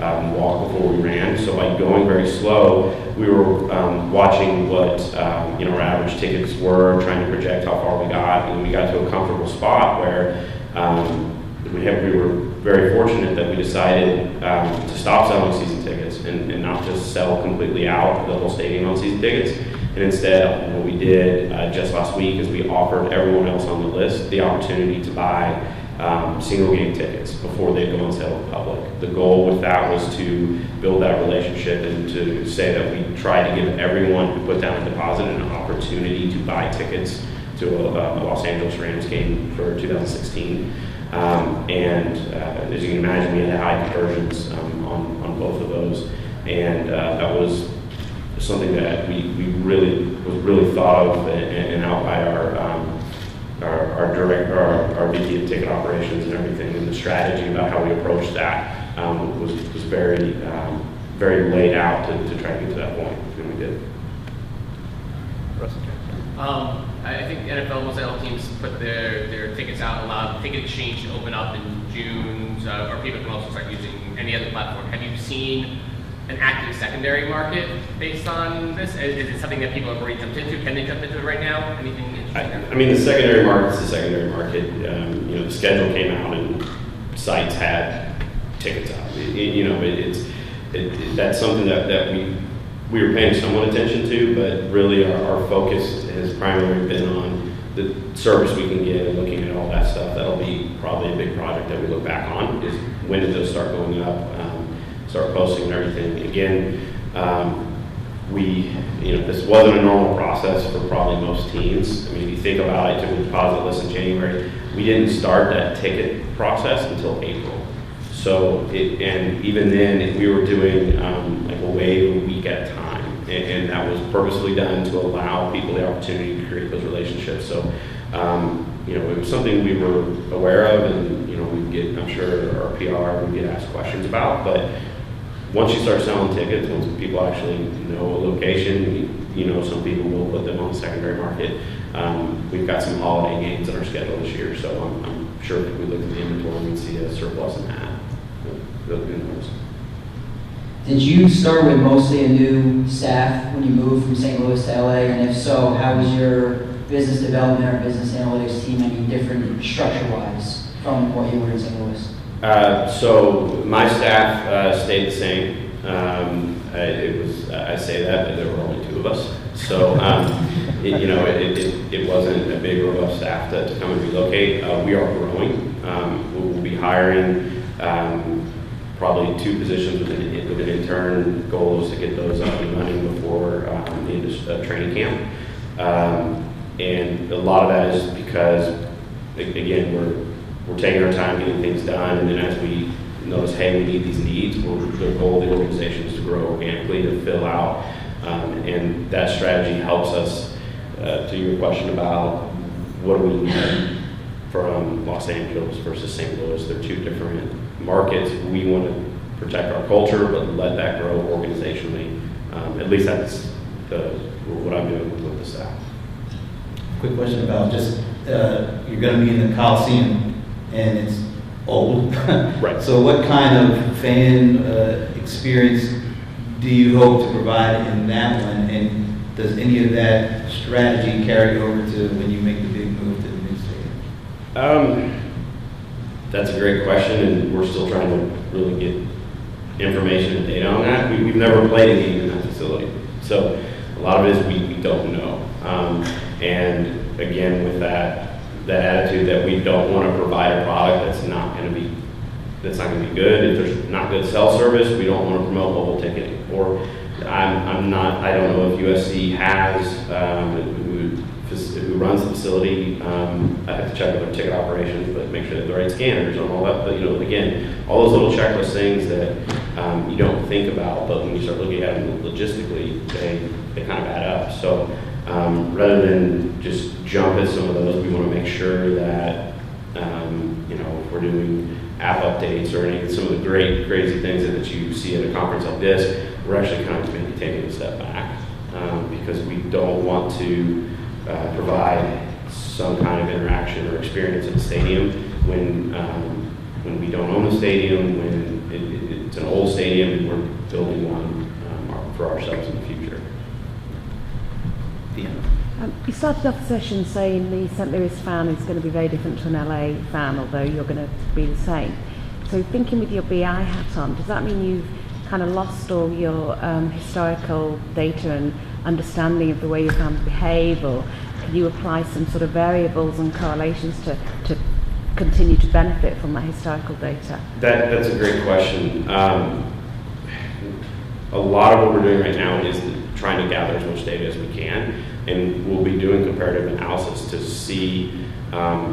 walk before we ran. So by going very slow, we were watching what our average tickets were, trying to project how far we got, and we got to a comfortable spot where we were very fortunate that we decided to stop selling season tickets and not just sell completely out the whole stadium on season tickets. And instead, what we did just last week is we offered everyone else on the list the opportunity to buy single game tickets before they go on sale to the public. The goal with that was to build that relationship and to say that we try to give everyone who put down a deposit an opportunity to buy tickets to a Los Angeles Rams game for 2016. As you can imagine, we had high conversions on both of those, and that was something that we really thought of and out by our VP of ticket operations and everything, and the strategy about how we approached that was very very laid out to try to get to that point, and we did. I think NFL, most NFL teams put their tickets out, allowed ticket exchange to open up in June, or people can also start using any other platform. Have you seen an active secondary market based on this? Is it something that people have already jumped into? Can they jump into it right now? Anything interesting there? I mean, the secondary market's the secondary market. The schedule came out and sites had tickets out. That's something that we were paying somewhat attention to, but really our focus has primarily been on the service we can get and looking at all that stuff. That'll be probably a big project that we look back on, is when did those start going up, start posting and everything. Again, this wasn't a normal process for probably most teams. I mean, if you think about it, took a deposit list in January. We didn't start that ticket process until April. So, and even then, we were doing like a wave a week at a time, and that was purposely done to allow people the opportunity to create those relationships. So, it was something we were aware of, and we'd get, I'm sure our PR would get asked questions about. But once you start selling tickets, once people actually know a location, some people will put them on the secondary market. We've got some holiday games on our schedule this year, so I'm sure if we look at the inventory, we'd see a surplus in that. Did you start with mostly a new staff when you moved from St. Louis to LA? And if so, how was your business development or business analytics team any different structure-wise from what you were in St. Louis? So my staff stayed the same. I say that, but there were only two of us. So it wasn't a big, robust staff to come and relocate. We are growing. We'll be hiring probably 2 positions with an intern. Goal is to get those up and running before the end of training camp. And a lot of that is because, again, we're taking our time getting things done, and then as we notice, hey, we need these needs, the goal of the organization is to grow organically, to fill out, and that strategy helps us. To your question about what do we need from Los Angeles versus St. Louis, they're 2 different markets. We want to protect our culture, but let that grow organizationally. At least that's what I'm doing with the staff. Quick question about just, you're going to be in the Coliseum, and it's old. Right. So what kind of fan experience do you hope to provide in that one? And does any of that strategy carry over to when you make the big move to the new stadium? That's a great question, and we're still trying to really get information and data on that. We've never played a game in that facility, so a lot of it is we don't know. And again, with that attitude that we don't want to provide a product that's not going to be good. If there's not good cell service, we don't want to promote mobile ticketing. Or I don't know if USC has who runs the facility. I have to check with their ticket operations, but make sure they have the right scanners and all that. But again, all those little checklist things that you don't think about, but when you start looking at them logistically, they kind of add up. So rather than just jump at some of those, we want to make sure that if we're doing app updates or some of the great crazy things that you see at a conference like this, we're actually kind of maybe taking a step back because we don't want to provide some kind of interaction or experience at the stadium when we don't own the stadium, when it's an old stadium, and we're building one for ourselves in the future. You started off the session saying the St. Louis fan is going to be very different to an LA fan, although you're going to be the same. So thinking with your BI hat on, does that mean you've kind of lost all your historical data and understanding of the way your fans behave, or can you apply some sort of variables and correlations to continue to benefit from that historical data? That's a great question. A lot of what we're doing right now is trying to gather as much data as we can, and we'll be doing comparative analysis to see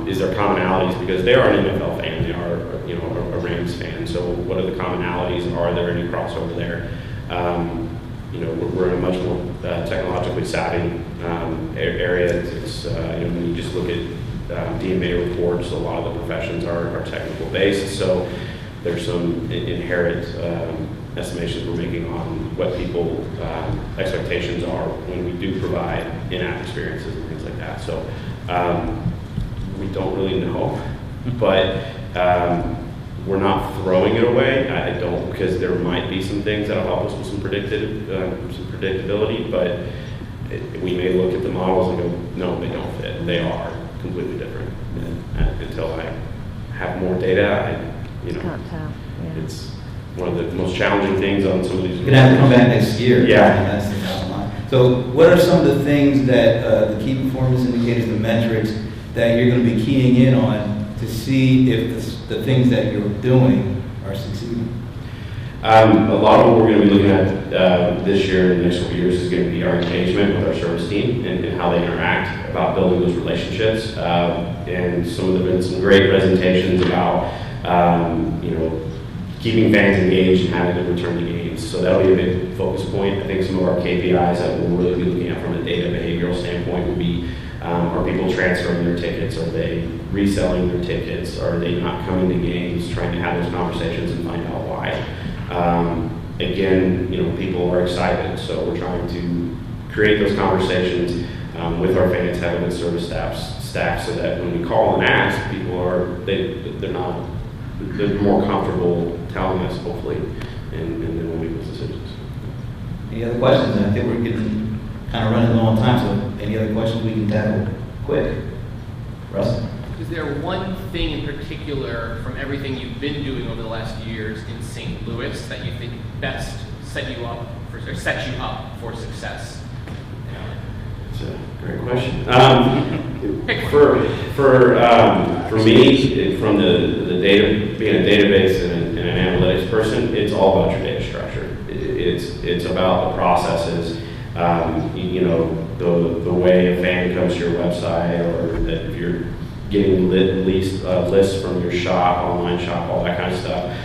is there commonalities, because they are an NFL fan, they are a Rams fan. So what are the commonalities? Are there any crossover there? We're in a much more technologically savvy area. It's when you just look at DMA reports, a lot of the professions are technical based. So there's some inherent estimations we're making on what people expectations are when we do provide in-app experiences and things like that. So we don't really know, but we're not throwing it away. I don't, because there might be some things that'll help us with some predictability, but we may look at the models and go, no, they don't fit. They are completely different. Until I have more data, Can't tell. Yeah. it's one of the most challenging things on some of these. You're going to have to come back next year. Yeah. That's the bottom line. So what are some of the things that the key performance indicators, the metrics, that you're going to be keying in on to see if the things that you're doing are succeeding? A lot of what we're going to be looking at this year and the next couple of years is going to be our engagement with our service team and how they interact, about building those relationships. And there have been some great presentations about keeping fans engaged and having them return to games. So that'll be a big focus point. I think some of our KPIs that we'll really be looking at from a data behavioral standpoint will be, are people transferring their tickets? Are they reselling their tickets? Are they not coming to games? Trying to have those conversations and find out why. Again, people are excited, so we're trying to create those conversations with our fans, have a good service staff, so that when we call and ask, people they're more comfortable telling us, hopefully, and then we'll make those decisions. Any other questions? I think we're getting kind of running low on time, so any other questions we can tackle quick? Russ? Is there one thing in particular from everything you've been doing over the last years in St. Louis that you think best sets you up for success? That's a great question. For me, from the data, being a database and an analytics person, it's all about your data structure. It's about the processes. The way a fan comes to your website, or that if you're getting lists from your shop, online shop, all that kind of stuff.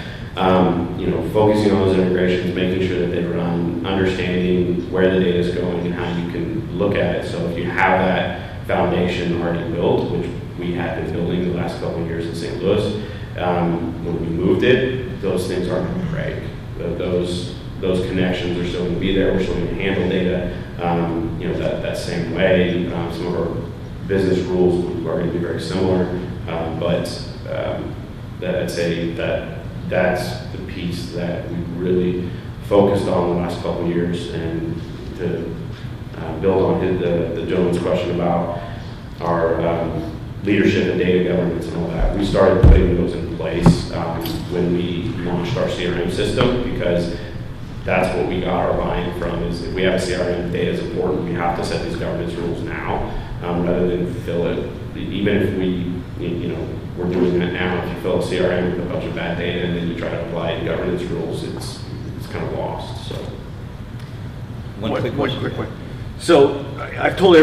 Focusing on those integrations, making sure that they run, understanding where the data is going and how you can look at it. So if you have that foundation already built, which we had been building the last couple of years in St. Louis, when we moved it, those things aren't going to break. Those connections are still going to be there. We're still going to handle data, that same way. Some of our business rules are going to be very similar, but I'd say that's the piece that we really focused on the last couple of years. And to build on the gentleman's question about our leadership and data governance and all that, we started putting those in place when we launched our CRM system, because that's what we got our buy-in from. Is if we have a CRM, data is important. We have to set these governance rules now, rather than fill it. Even if we're doing that now. If you fill a CRM with a bunch of bad data and then you try to apply governance rules, it's kind of lost. So one quick question. So I've told everybody